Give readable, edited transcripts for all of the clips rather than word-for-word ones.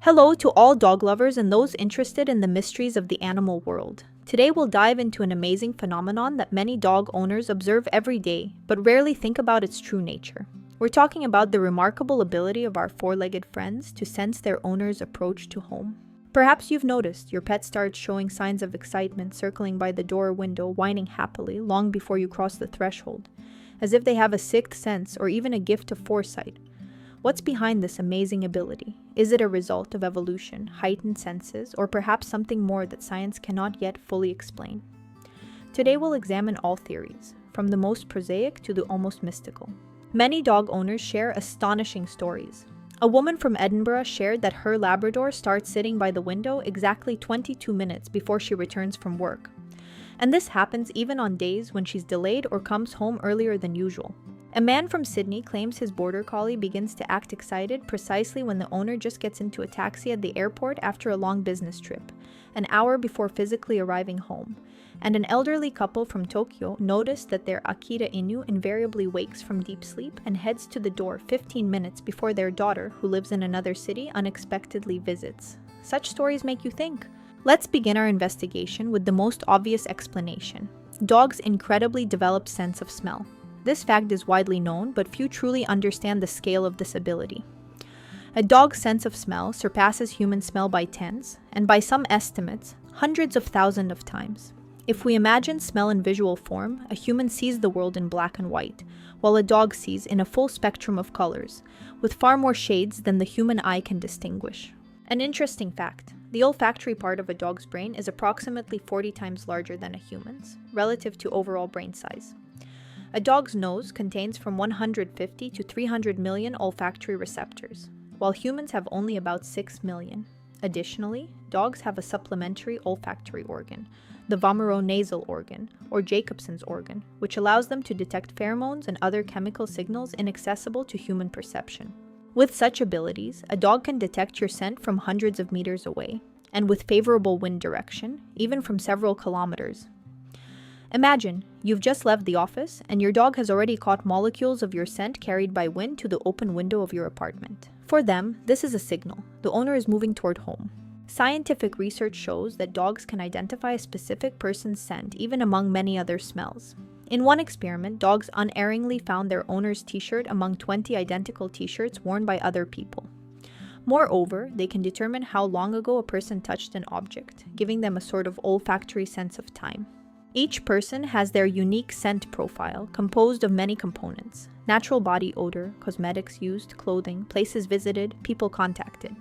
Hello to all dog lovers and those interested in the mysteries of the animal world. Today we'll dive into an amazing phenomenon that many dog owners observe every day, but rarely think about its true nature. We're talking about the remarkable ability of our four-legged friends to sense their owner's approach to home. Perhaps you've noticed your pet starts showing signs of excitement, circling by the door or window, whining happily long before you cross the threshold, as if they have a sixth sense or even a gift of foresight. What's behind this amazing ability? Is it a result of evolution, heightened senses, or perhaps something more that science cannot yet fully explain? Today we'll examine all theories, from the most prosaic to the almost mystical. Many dog owners share astonishing stories. A woman from Edinburgh shared that her Labrador starts sitting by the window exactly 22 minutes before she returns from work. And this happens even on days when she's delayed or comes home earlier than usual. A man from Sydney claims his border collie begins to act excited precisely when the owner just gets into a taxi at the airport after a long business trip, an hour before physically arriving home. And an elderly couple from Tokyo noticed that their Akita Inu invariably wakes from deep sleep and heads to the door 15 minutes before their daughter, who lives in another city, unexpectedly visits. Such stories make you think. Let's begin our investigation with the most obvious explanation: dogs' incredibly developed sense of smell. This fact is widely known, but few truly understand the scale of this ability. A dog's sense of smell surpasses human smell by tens, and by some estimates, hundreds of thousands of times. If we imagine smell in visual form, a human sees the world in black and white, while a dog sees in a full spectrum of colors, with far more shades than the human eye can distinguish. An interesting fact: the olfactory part of a dog's brain is approximately 40 times larger than a human's, relative to overall brain size. A dog's nose contains from 150 to 300 million olfactory receptors, while humans have only about 6 million. Additionally, dogs have a supplementary olfactory organ, the vomeronasal organ, or Jacobson's organ, which allows them to detect pheromones and other chemical signals inaccessible to human perception. With such abilities, a dog can detect your scent from hundreds of meters away, and with favorable wind direction, even from several kilometers. Imagine, you've just left the office, and your dog has already caught molecules of your scent carried by wind to the open window of your apartment. For them, this is a signal. The owner is moving toward home. Scientific research shows that dogs can identify a specific person's scent even among many other smells. In one experiment, dogs unerringly found their owner's t-shirt among 20 identical t-shirts worn by other people. Moreover, they can determine how long ago a person touched an object, giving them a sort of olfactory sense of time. Each person has their unique scent profile, composed of many components: natural body odor, cosmetics used, clothing, places visited, people contacted.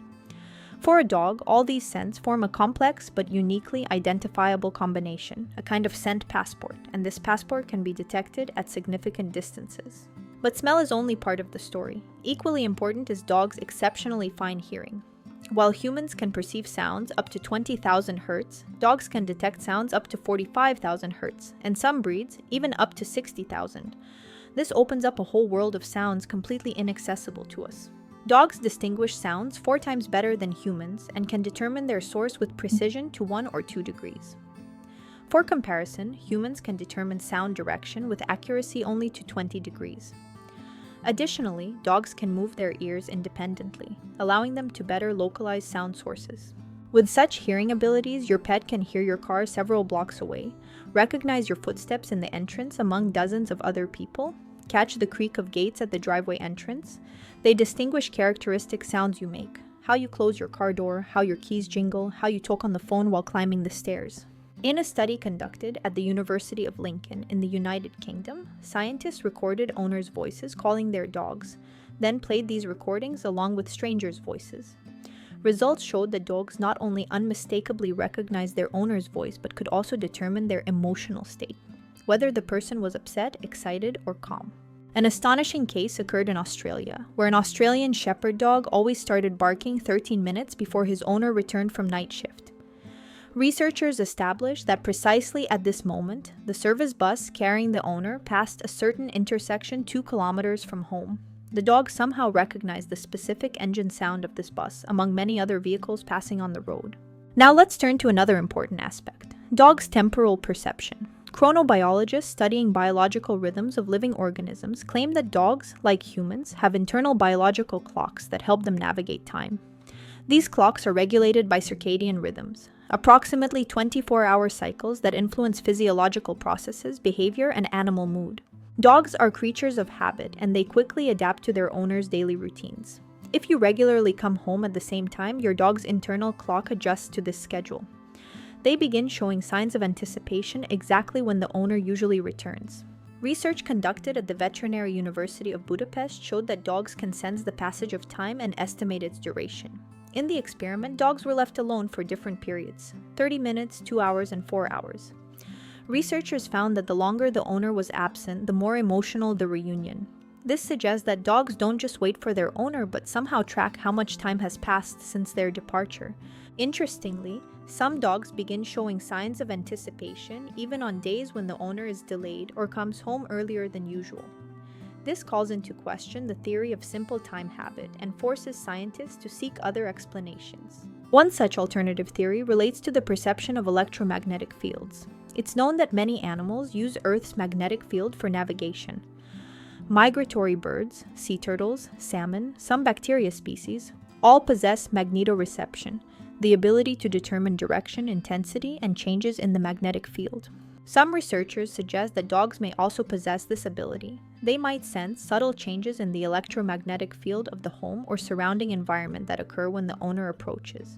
For a dog, all these scents form a complex but uniquely identifiable combination, a kind of scent passport, and this passport can be detected at significant distances. But smell is only part of the story. Equally important is dogs' exceptionally fine hearing. While humans can perceive sounds up to 20,000 Hz, dogs can detect sounds up to 45,000 Hz, and some breeds, even up to 60,000. This opens up a whole world of sounds completely inaccessible to us. Dogs distinguish sounds 4 times better than humans and can determine their source with precision to 1 or 2 degrees. For comparison, humans can determine sound direction with accuracy only to 20 degrees. Additionally, dogs can move their ears independently, allowing them to better localize sound sources. With such hearing abilities, your pet can hear your car several blocks away, recognize your footsteps in the entrance among dozens of other people, catch the creak of gates at the driveway entrance. They distinguish characteristic sounds you make: how you close your car door, how your keys jingle, how you talk on the phone while climbing the stairs. In a study conducted at the University of Lincoln in the United Kingdom, scientists recorded owners' voices calling their dogs, then played these recordings along with strangers' voices. Results showed that dogs not only unmistakably recognized their owner's voice but could also determine their emotional state, whether the person was upset, excited, or calm. An astonishing case occurred in Australia, where an Australian shepherd dog always started barking 13 minutes before his owner returned from night shift. Researchers established that precisely at this moment, the service bus carrying the owner passed a certain intersection 2 kilometers from home. The dog somehow recognized the specific engine sound of this bus among many other vehicles passing on the road. Now let's turn to another important aspect: dogs' temporal perception. Chronobiologists studying biological rhythms of living organisms claim that dogs, like humans, have internal biological clocks that help them navigate time. These clocks are regulated by circadian rhythms, approximately 24-hour cycles that influence physiological processes, behavior, and animal mood. Dogs are creatures of habit, and they quickly adapt to their owners' daily routines. If you regularly come home at the same time, your dog's internal clock adjusts to this schedule. They begin showing signs of anticipation exactly when the owner usually returns. Research conducted at the Veterinary University of Budapest showed that dogs can sense the passage of time and estimate its duration. In the experiment, dogs were left alone for different periods: 30 minutes, 2 hours, and 4 hours. Researchers found that the longer the owner was absent, the more emotional the reunion. This suggests that dogs don't just wait for their owner, but somehow track how much time has passed since their departure. Interestingly, some dogs begin showing signs of anticipation even on days when the owner is delayed or comes home earlier than usual. This calls into question the theory of simple time habit and forces scientists to seek other explanations. One such alternative theory relates to the perception of electromagnetic fields. It's known that many animals use Earth's magnetic field for navigation. Migratory birds, sea turtles, salmon, some bacteria species, all possess magnetoreception, the ability to determine direction, intensity, and changes in the magnetic field. Some researchers suggest that dogs may also possess this ability. They might sense subtle changes in the electromagnetic field of the home or surrounding environment that occur when the owner approaches.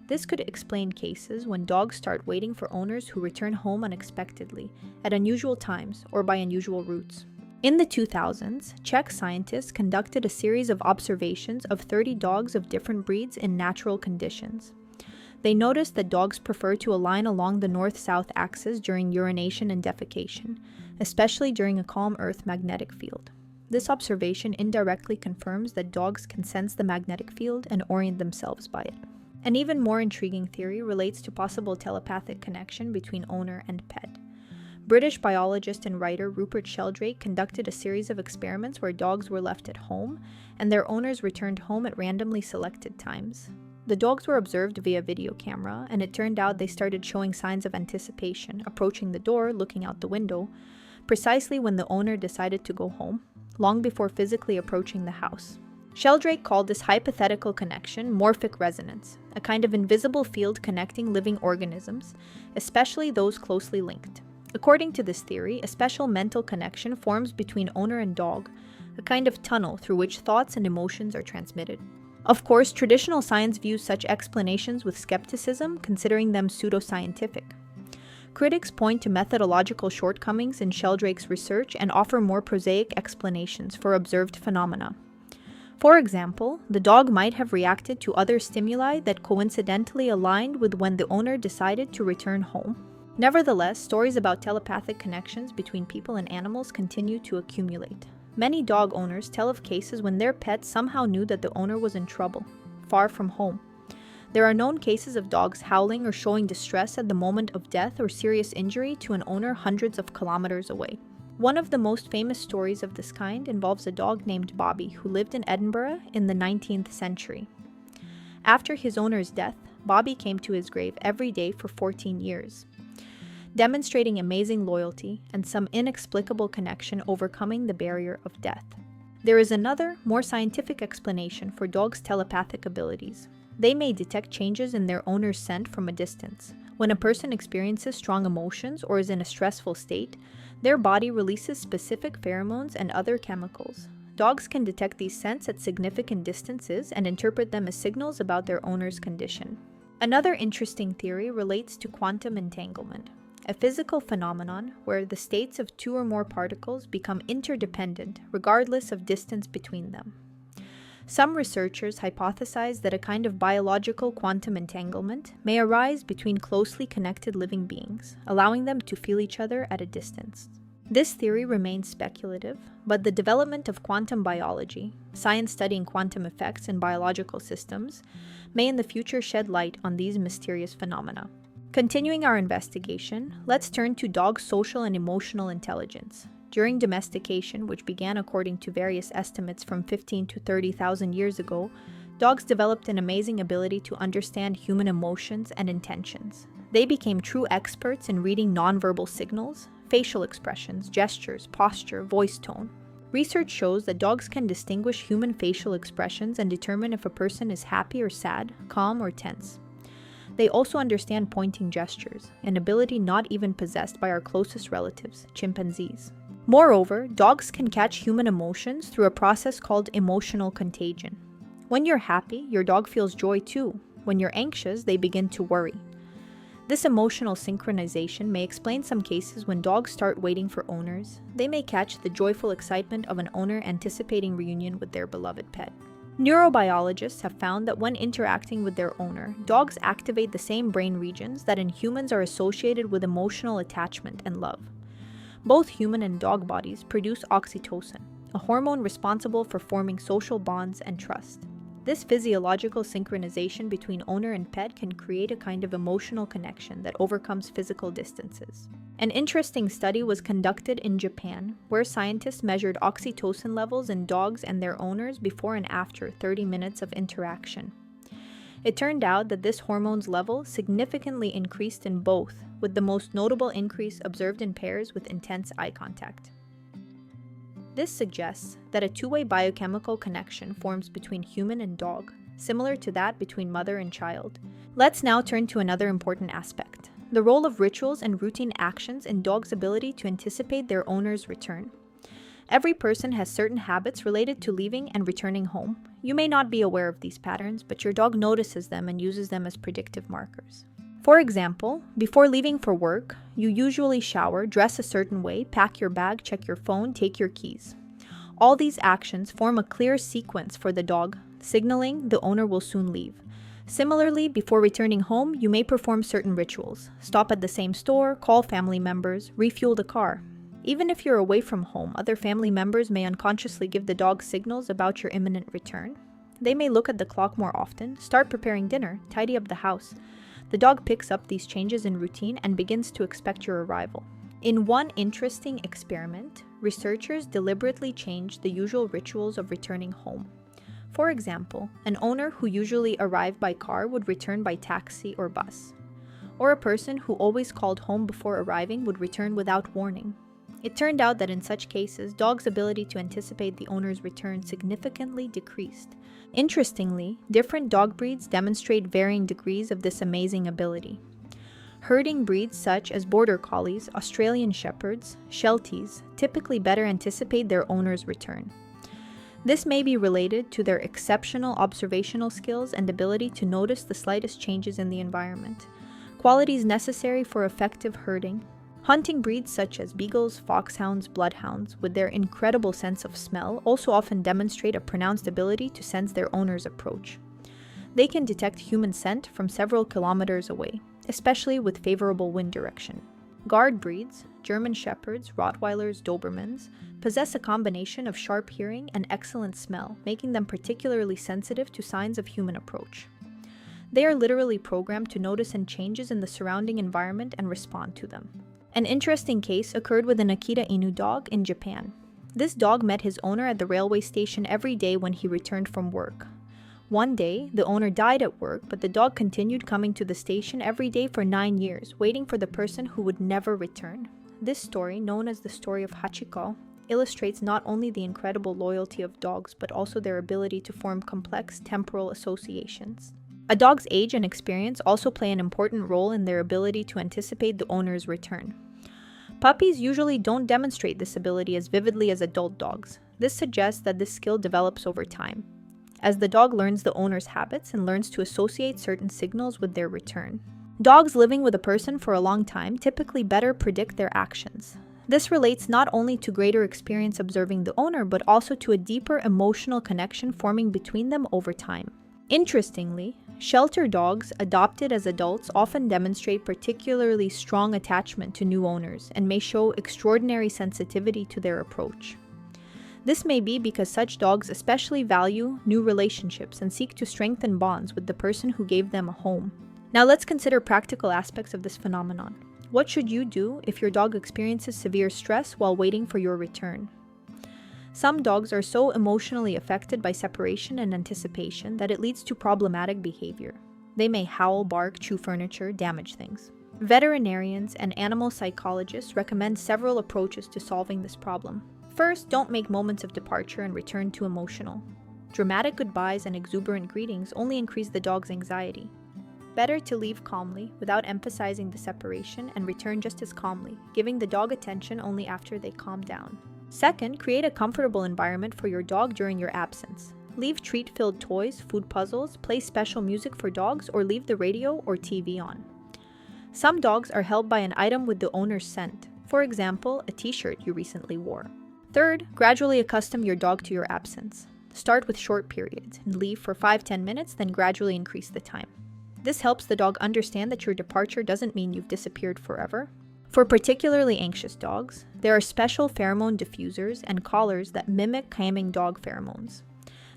This could explain cases when dogs start waiting for owners who return home unexpectedly, at unusual times, or by unusual routes. In the 2000s, Czech scientists conducted a series of observations of 30 dogs of different breeds in natural conditions. They noticed that dogs prefer to align along the north-south axis during urination and defecation, especially during a calm Earth magnetic field. This observation indirectly confirms that dogs can sense the magnetic field and orient themselves by it. An even more intriguing theory relates to possible telepathic connection between owner and pet. British biologist and writer Rupert Sheldrake conducted a series of experiments where dogs were left at home and their owners returned home at randomly selected times. The dogs were observed via video camera, and it turned out they started showing signs of anticipation, approaching the door, looking out the window, precisely when the owner decided to go home, long before physically approaching the house. Sheldrake called this hypothetical connection morphic resonance, a kind of invisible field connecting living organisms, especially those closely linked. According to this theory, a special mental connection forms between owner and dog, a kind of tunnel through which thoughts and emotions are transmitted. Of course, traditional science views such explanations with skepticism, considering them pseudoscientific. Critics point to methodological shortcomings in Sheldrake's research and offer more prosaic explanations for observed phenomena. For example, the dog might have reacted to other stimuli that coincidentally aligned with when the owner decided to return home. Nevertheless, stories about telepathic connections between people and animals continue to accumulate. Many dog owners tell of cases when their pet somehow knew that the owner was in trouble, far from home. There are known cases of dogs howling or showing distress at the moment of death or serious injury to an owner hundreds of kilometers away. One of the most famous stories of this kind involves a dog named Bobby who lived in Edinburgh in the 19th century. After his owner's death, Bobby came to his grave every day for 14 years. Demonstrating amazing loyalty and some inexplicable connection overcoming the barrier of death. There is another, more scientific explanation for dogs' telepathic abilities. They may detect changes in their owner's scent from a distance. When a person experiences strong emotions or is in a stressful state, their body releases specific pheromones and other chemicals. Dogs can detect these scents at significant distances and interpret them as signals about their owner's condition. Another interesting theory relates to quantum entanglement, a physical phenomenon where the states of two or more particles become interdependent regardless of distance between them. Some researchers hypothesize that a kind of biological quantum entanglement may arise between closely connected living beings, allowing them to feel each other at a distance. This theory remains speculative, but the development of quantum biology, science studying quantum effects in biological systems, may in the future shed light on these mysterious phenomena. Continuing our investigation, let's turn to dogs' social and emotional intelligence. During domestication, which began according to various estimates from 15 to 30,000 years ago, dogs developed an amazing ability to understand human emotions and intentions. They became true experts in reading nonverbal signals, facial expressions, gestures, posture, voice tone. Research shows that dogs can distinguish human facial expressions and determine if a person is happy or sad, calm or tense. They also understand pointing gestures, an ability not even possessed by our closest relatives, chimpanzees. Moreover, dogs can catch human emotions through a process called emotional contagion. When you're happy, your dog feels joy too. When you're anxious, they begin to worry. This emotional synchronization may explain some cases when dogs start waiting for owners. They may catch the joyful excitement of an owner anticipating reunion with their beloved pet. Neurobiologists have found that when interacting with their owner, dogs activate the same brain regions that in humans are associated with emotional attachment and love. Both human and dog bodies produce oxytocin, a hormone responsible for forming social bonds and trust. This physiological synchronization between owner and pet can create a kind of emotional connection that overcomes physical distances. An interesting study was conducted in Japan, where scientists measured oxytocin levels in dogs and their owners before and after 30 minutes of interaction. It turned out that this hormone's level significantly increased in both, with the most notable increase observed in pairs with intense eye contact. This suggests that a two-way biochemical connection forms between human and dog, similar to that between mother and child. Let's now turn to another important aspect: the role of rituals and routine actions in dogs' ability to anticipate their owner's return. Every person has certain habits related to leaving and returning home. You may not be aware of these patterns, but your dog notices them and uses them as predictive markers. For example, before leaving for work, you usually shower, dress a certain way, pack your bag, check your phone, take your keys. All these actions form a clear sequence for the dog, signaling the owner will soon leave. Similarly, before returning home, you may perform certain rituals: stop at the same store, call family members, refuel the car. Even if you're away from home, other family members may unconsciously give the dog signals about your imminent return. They may look at the clock more often, start preparing dinner, tidy up the house. The dog picks up these changes in routine and begins to expect your arrival. In one interesting experiment, researchers deliberately changed the usual rituals of returning home. For example, an owner who usually arrived by car would return by taxi or bus. Or a person who always called home before arriving would return without warning. It turned out that in such cases, dogs' ability to anticipate the owner's return significantly decreased. Interestingly, different dog breeds demonstrate varying degrees of this amazing ability. Herding breeds such as Border Collies, Australian Shepherds, Shelties typically better anticipate their owner's return. This may be related to their exceptional observational skills and ability to notice the slightest changes in the environment, qualities necessary for effective herding. Hunting breeds such as beagles, foxhounds, bloodhounds, with their incredible sense of smell, also often demonstrate a pronounced ability to sense their owner's approach. They can detect human scent from several kilometers away, especially with favorable wind direction. Guard breeds, German Shepherds, Rottweilers, Dobermans, possess a combination of sharp hearing and excellent smell, making them particularly sensitive to signs of human approach. They are literally programmed to notice changes in the surrounding environment and respond to them. An interesting case occurred with an Akita Inu dog in Japan. This dog met his owner at the railway station every day when he returned from work. One day, the owner died at work, but the dog continued coming to the station every day for 9 years, waiting for the person who would never return. This story, known as the story of Hachiko, illustrates not only the incredible loyalty of dogs, but also their ability to form complex temporal associations. A dog's age and experience also play an important role in their ability to anticipate the owner's return. Puppies usually don't demonstrate this ability as vividly as adult dogs. This suggests that this skill develops over time, as the dog learns the owner's habits and learns to associate certain signals with their return. Dogs living with a person for a long time typically better predict their actions. This relates not only to greater experience observing the owner, but also to a deeper emotional connection forming between them over time. Interestingly, shelter dogs adopted as adults often demonstrate particularly strong attachment to new owners and may show extraordinary sensitivity to their approach. This may be because such dogs especially value new relationships and seek to strengthen bonds with the person who gave them a home. Now let's consider practical aspects of this phenomenon. What should you do if your dog experiences severe stress while waiting for your return? Some dogs are so emotionally affected by separation and anticipation that it leads to problematic behavior. They may howl, bark, chew furniture, damage things. Veterinarians and animal psychologists recommend several approaches to solving this problem. First, don't make moments of departure and return too emotional. Dramatic goodbyes and exuberant greetings only increase the dog's anxiety. Better to leave calmly, without emphasizing the separation, and return just as calmly, giving the dog attention only after they calm down. Second, create a comfortable environment for your dog during your absence. Leave treat-filled toys, food puzzles, play special music for dogs, or leave the radio or TV on. Some dogs are held by an item with the owner's scent, for example, a t-shirt you recently wore. Third, gradually accustom your dog to your absence. Start with short periods and leave for 5-10 minutes, then gradually increase the time. This helps the dog understand that your departure doesn't mean you've disappeared forever. For particularly anxious dogs, there are special pheromone diffusers and collars that mimic calming dog pheromones.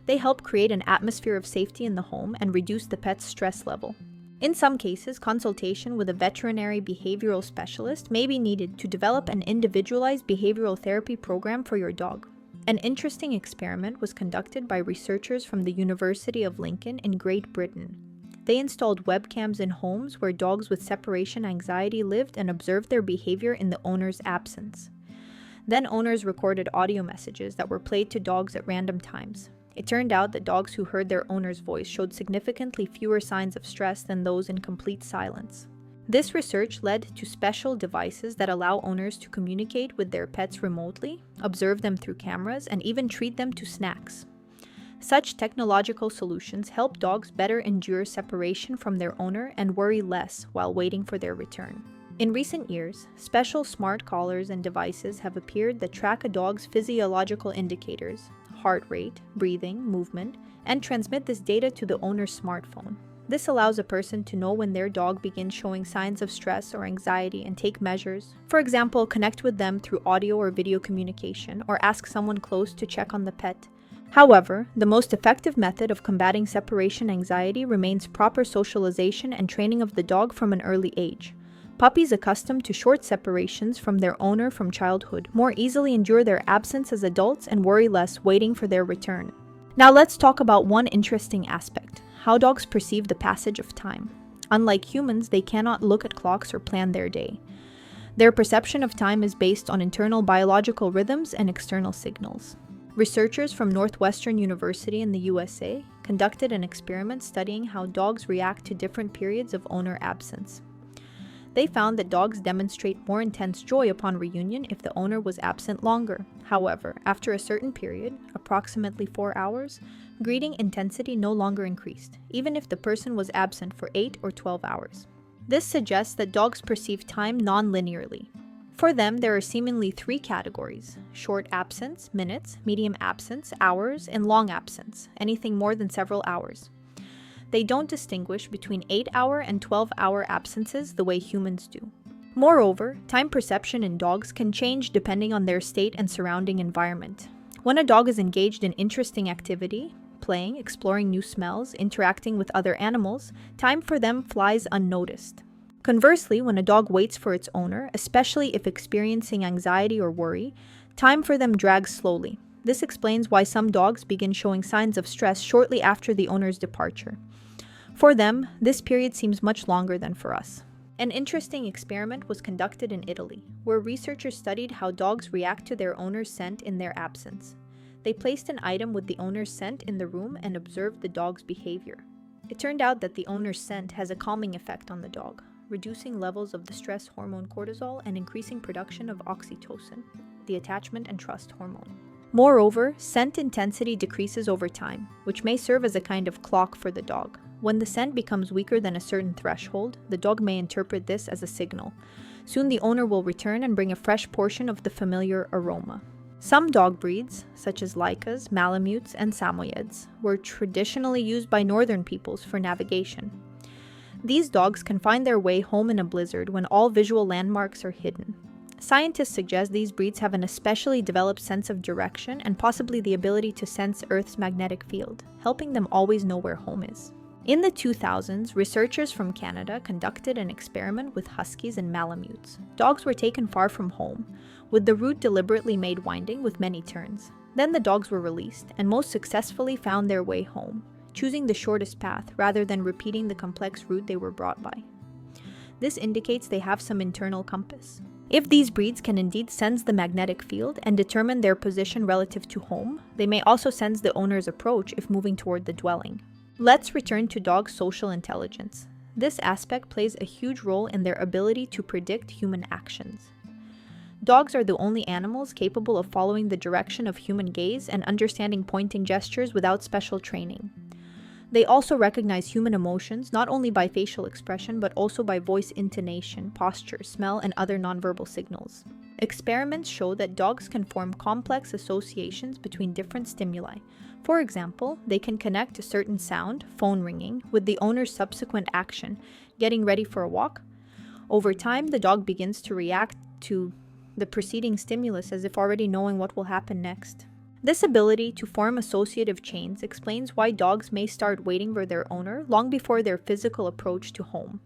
They help create an atmosphere of safety in the home and reduce the pet's stress level. In some cases, consultation with a veterinary behavioral specialist may be needed to develop an individualized behavioral therapy program for your dog. An interesting experiment was conducted by researchers from the University of Lincoln in Great Britain. They installed webcams in homes where dogs with separation anxiety lived and observed their behavior in the owner's absence. Then owners recorded audio messages that were played to dogs at random times. It turned out that dogs who heard their owner's voice showed significantly fewer signs of stress than those in complete silence. This research led to special devices that allow owners to communicate with their pets remotely, observe them through cameras, and even treat them to snacks. Such technological solutions help dogs better endure separation from their owner and worry less while waiting for their return. In recent years, special smart collars and devices have appeared that track a dog's physiological indicators, heart rate, breathing, movement, and transmit this data to the owner's smartphone. This allows a person to know when their dog begins showing signs of stress or anxiety and take measures. For example, connect with them through audio or video communication, or ask someone close to check on the pet. However, the most effective method of combating separation anxiety remains proper socialization and training of the dog from an early age. Puppies accustomed to short separations from their owner from childhood more easily endure their absence as adults and worry less waiting for their return. Now let's talk about one interesting aspect: how dogs perceive the passage of time. Unlike humans, they cannot look at clocks or plan their day. Their perception of time is based on internal biological rhythms and external signals. Researchers from Northwestern University in the USA conducted an experiment studying how dogs react to different periods of owner absence. They found that dogs demonstrate more intense joy upon reunion if the owner was absent longer. However, after a certain period, approximately 4 hours, greeting intensity no longer increased, even if the person was absent for 8 or 12 hours. This suggests that dogs perceive time non-linearly. For them, there are seemingly 3 categories: short absence, minutes; medium absence, hours; and long absence, anything more than several hours. They don't distinguish between 8-hour and 12-hour absences the way humans do. Moreover, time perception in dogs can change depending on their state and surrounding environment. When a dog is engaged in interesting activity, playing, exploring new smells, interacting with other animals, time for them flies unnoticed. Conversely, when a dog waits for its owner, especially if experiencing anxiety or worry, time for them drags slowly. This explains why some dogs begin showing signs of stress shortly after the owner's departure. For them, this period seems much longer than for us. An interesting experiment was conducted in Italy, where researchers studied how dogs react to their owner's scent in their absence. They placed an item with the owner's scent in the room and observed the dog's behavior. It turned out that the owner's scent has a calming effect on the dog, reducing levels of the stress hormone cortisol and increasing production of oxytocin, the attachment and trust hormone. Moreover, scent intensity decreases over time, which may serve as a kind of clock for the dog. When the scent becomes weaker than a certain threshold, the dog may interpret this as a signal. Soon the owner will return and bring a fresh portion of the familiar aroma. Some dog breeds, such as Lykas, Malamutes, and Samoyeds, were traditionally used by northern peoples for navigation. These dogs can find their way home in a blizzard when all visual landmarks are hidden. Scientists suggest these breeds have an especially developed sense of direction and possibly the ability to sense Earth's magnetic field, helping them always know where home is. In the 2000s, researchers from Canada conducted an experiment with huskies and malamutes. Dogs were taken far from home, with the route deliberately made winding with many turns. Then the dogs were released and most successfully found their way home, choosing the shortest path rather than repeating the complex route they were brought by. This indicates they have some internal compass. If these breeds can indeed sense the magnetic field and determine their position relative to home, they may also sense the owner's approach if moving toward the dwelling. Let's return to dogs' social intelligence. This aspect plays a huge role in their ability to predict human actions. Dogs are the only animals capable of following the direction of human gaze and understanding pointing gestures without special training. They also recognize human emotions not only by facial expression but also by voice intonation, posture, smell, and other nonverbal signals. Experiments show that dogs can form complex associations between different stimuli. For example, they can connect a certain sound, phone ringing, with the owner's subsequent action, getting ready for a walk. Over time, the dog begins to react to the preceding stimulus as if already knowing what will happen next. This ability to form associative chains explains why dogs may start waiting for their owner long before their physical approach to home.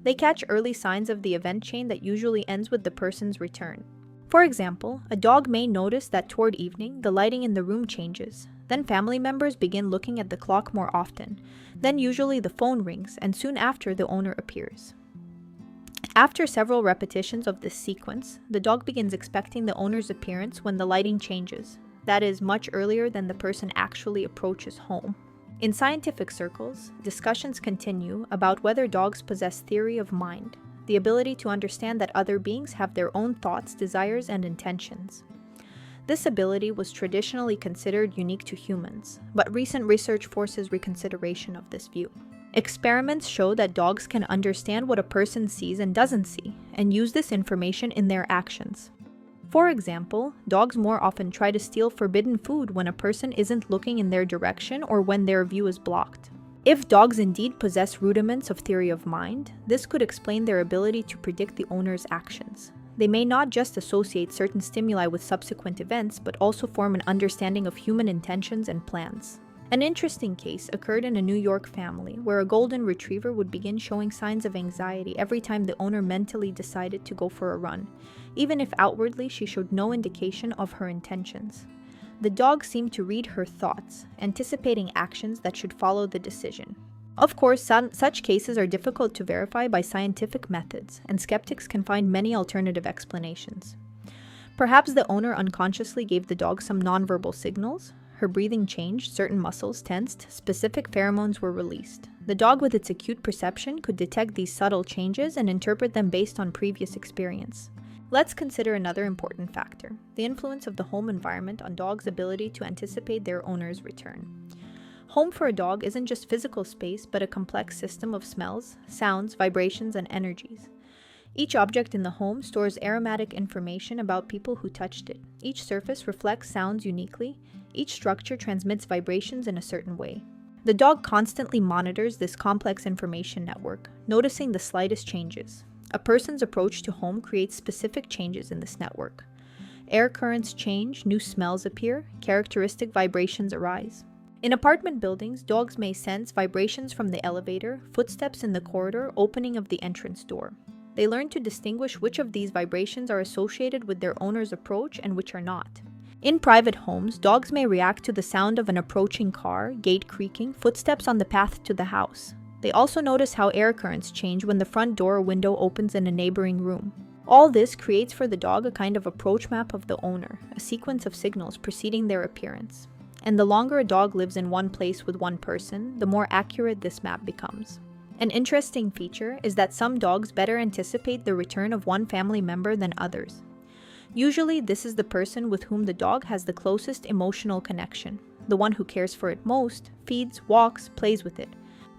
They catch early signs of the event chain that usually ends with the person's return. For example, a dog may notice that toward evening, the lighting in the room changes. Then family members begin looking at the clock more often. Then usually the phone rings, and soon after the owner appears. After several repetitions of this sequence, the dog begins expecting the owner's appearance when the lighting changes. That is, much earlier than the person actually approaches home. In scientific circles, discussions continue about whether dogs possess theory of mind, the ability to understand that other beings have their own thoughts, desires, and intentions. This ability was traditionally considered unique to humans, but recent research forces reconsideration of this view. Experiments show that dogs can understand what a person sees and doesn't see, and use this information in their actions. For example, dogs more often try to steal forbidden food when a person isn't looking in their direction or when their view is blocked. If dogs indeed possess rudiments of theory of mind, this could explain their ability to predict the owner's actions. They may not just associate certain stimuli with subsequent events, but also form an understanding of human intentions and plans. An interesting case occurred in a New York family where a golden retriever would begin showing signs of anxiety every time the owner mentally decided to go for a run, even if outwardly she showed no indication of her intentions. The dog seemed to read her thoughts, anticipating actions that should follow the decision. Of course, such cases are difficult to verify by scientific methods, and skeptics can find many alternative explanations. Perhaps the owner unconsciously gave the dog some nonverbal signals. Her breathing changed, certain muscles tensed, specific pheromones were released. The dog with its acute perception could detect these subtle changes and interpret them based on previous experience. Let's consider another important factor, the influence of the home environment on dogs' ability to anticipate their owner's return. Home for a dog isn't just physical space, but a complex system of smells, sounds, vibrations, and energies. Each object in the home stores aromatic information about people who touched it. Each surface reflects sounds uniquely. Each structure transmits vibrations in a certain way. The dog constantly monitors this complex information network, noticing the slightest changes. A person's approach to home creates specific changes in this network. Air currents change, new smells appear, characteristic vibrations arise. In apartment buildings, dogs may sense vibrations from the elevator, footsteps in the corridor, opening of the entrance door. They learn to distinguish which of these vibrations are associated with their owner's approach and which are not. In private homes, dogs may react to the sound of an approaching car, gate creaking, footsteps on the path to the house. They also notice how air currents change when the front door or window opens in a neighboring room. All this creates for the dog a kind of approach map of the owner, a sequence of signals preceding their appearance. And the longer a dog lives in one place with one person, the more accurate this map becomes. An interesting feature is that some dogs better anticipate the return of one family member than others. Usually, this is the person with whom the dog has the closest emotional connection, the one who cares for it most, feeds, walks, plays with it.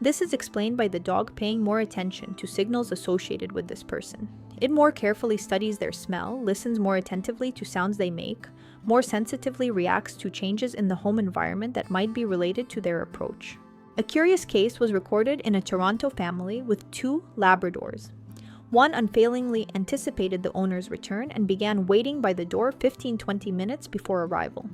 This is explained by the dog paying more attention to signals associated with this person. It more carefully studies their smell, listens more attentively to sounds they make, more sensitively reacts to changes in the home environment that might be related to their approach. A curious case was recorded in a Toronto family with 2 Labradors. One unfailingly anticipated the owner's return and began waiting by the door 15-20 minutes before arrival.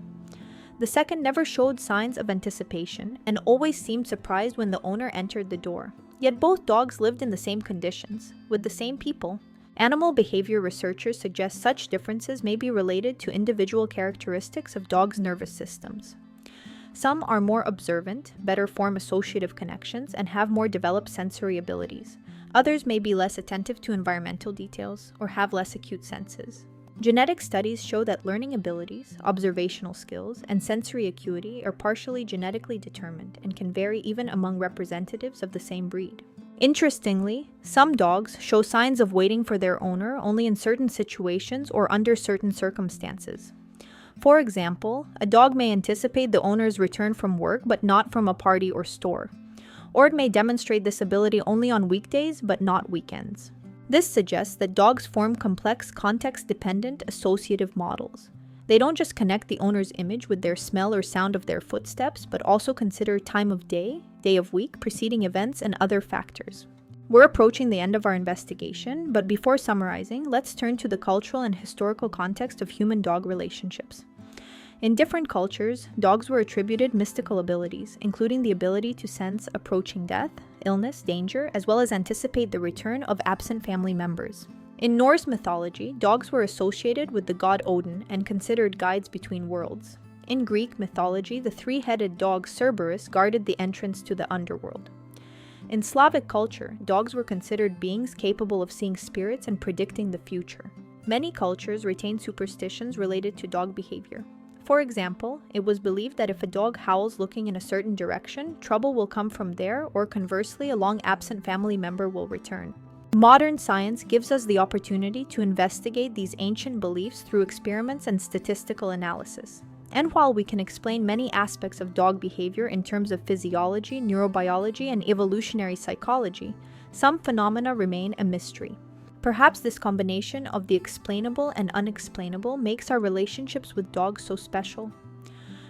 The second never showed signs of anticipation and always seemed surprised when the owner entered the door. Yet both dogs lived in the same conditions, with the same people. Animal behavior researchers suggest such differences may be related to individual characteristics of dogs' nervous systems. Some are more observant, better form associative connections, and have more developed sensory abilities. Others may be less attentive to environmental details or have less acute senses. Genetic studies show that learning abilities, observational skills, and sensory acuity are partially genetically determined and can vary even among representatives of the same breed. Interestingly, some dogs show signs of waiting for their owner only in certain situations or under certain circumstances. For example, a dog may anticipate the owner's return from work but not from a party or store. Or it may demonstrate this ability only on weekdays but not weekends. This suggests that dogs form complex, context-dependent associative models. They don't just connect the owner's image with their smell or sound of their footsteps, but also consider time of day of week, preceding events, and other factors. We're approaching the end of our investigation, but before summarizing, let's turn to the cultural and historical context of human-dog relationships. In different cultures, dogs were attributed mystical abilities, including the ability to sense approaching death, illness, danger, as well as anticipate the return of absent family members. In Norse mythology, dogs were associated with the god Odin and considered guides between worlds. In Greek mythology, the three-headed dog Cerberus guarded the entrance to the underworld. In Slavic culture, dogs were considered beings capable of seeing spirits and predicting the future. Many cultures retain superstitions related to dog behavior. For example, it was believed that if a dog howls looking in a certain direction, trouble will come from there, or conversely, a long-absent family member will return. Modern science gives us the opportunity to investigate these ancient beliefs through experiments and statistical analysis. And while we can explain many aspects of dog behavior in terms of physiology, neurobiology, and evolutionary psychology, some phenomena remain a mystery. Perhaps this combination of the explainable and unexplainable makes our relationships with dogs so special.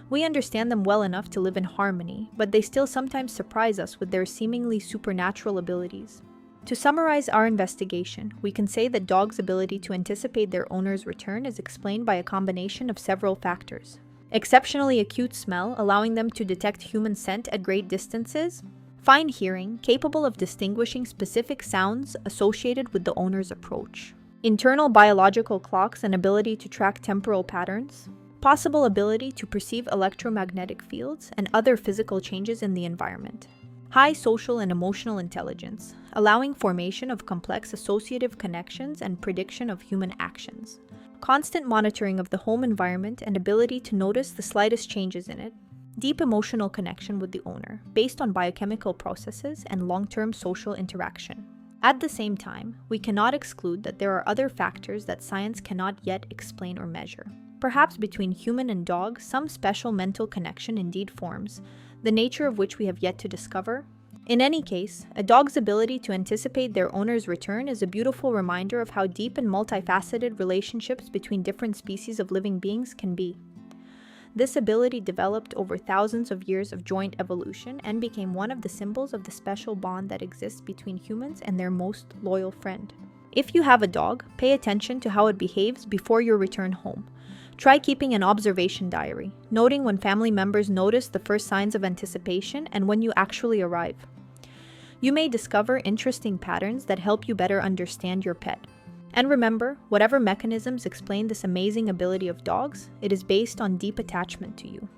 We understand them well enough to live in harmony, but they still sometimes surprise us with their seemingly supernatural abilities. To summarize our investigation, we can say that dogs' ability to anticipate their owner's return is explained by a combination of several factors. Exceptionally acute smell, allowing them to detect human scent at great distances. Fine hearing, capable of distinguishing specific sounds associated with the owner's approach. Internal biological clocks and ability to track temporal patterns. Possible ability to perceive electromagnetic fields and other physical changes in the environment. High social and emotional intelligence, allowing formation of complex associative connections and prediction of human actions. Constant monitoring of the home environment and ability to notice the slightest changes in it. Deep emotional connection with the owner, based on biochemical processes and long-term social interaction. At the same time, we cannot exclude that there are other factors that science cannot yet explain or measure. Perhaps between human and dog, some special mental connection indeed forms, the nature of which we have yet to discover. In any case, a dog's ability to anticipate their owner's return is a beautiful reminder of how deep and multifaceted relationships between different species of living beings can be. This ability developed over thousands of years of joint evolution and became one of the symbols of the special bond that exists between humans and their most loyal friend. If you have a dog, pay attention to how it behaves before your return home. Try keeping an observation diary, noting when family members notice the first signs of anticipation and when you actually arrive. You may discover interesting patterns that help you better understand your pet. And remember, whatever mechanisms explain this amazing ability of dogs, it is based on deep attachment to you.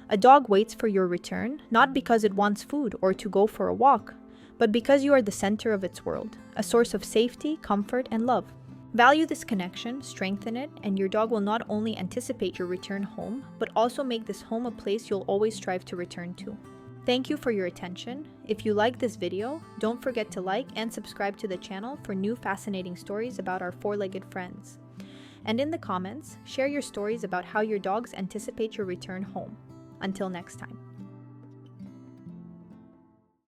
A dog waits for your return, not because it wants food or to go for a walk, but because you are the center of its world, a source of safety, comfort, and love. Value this connection, strengthen it, and your dog will not only anticipate your return home, but also make this home a place you'll always strive to return to. Thank you for your attention. If you like this video, don't forget to like and subscribe to the channel for new fascinating stories about our four-legged friends. And in the comments, share your stories about how your dogs anticipate your return home. Until next time.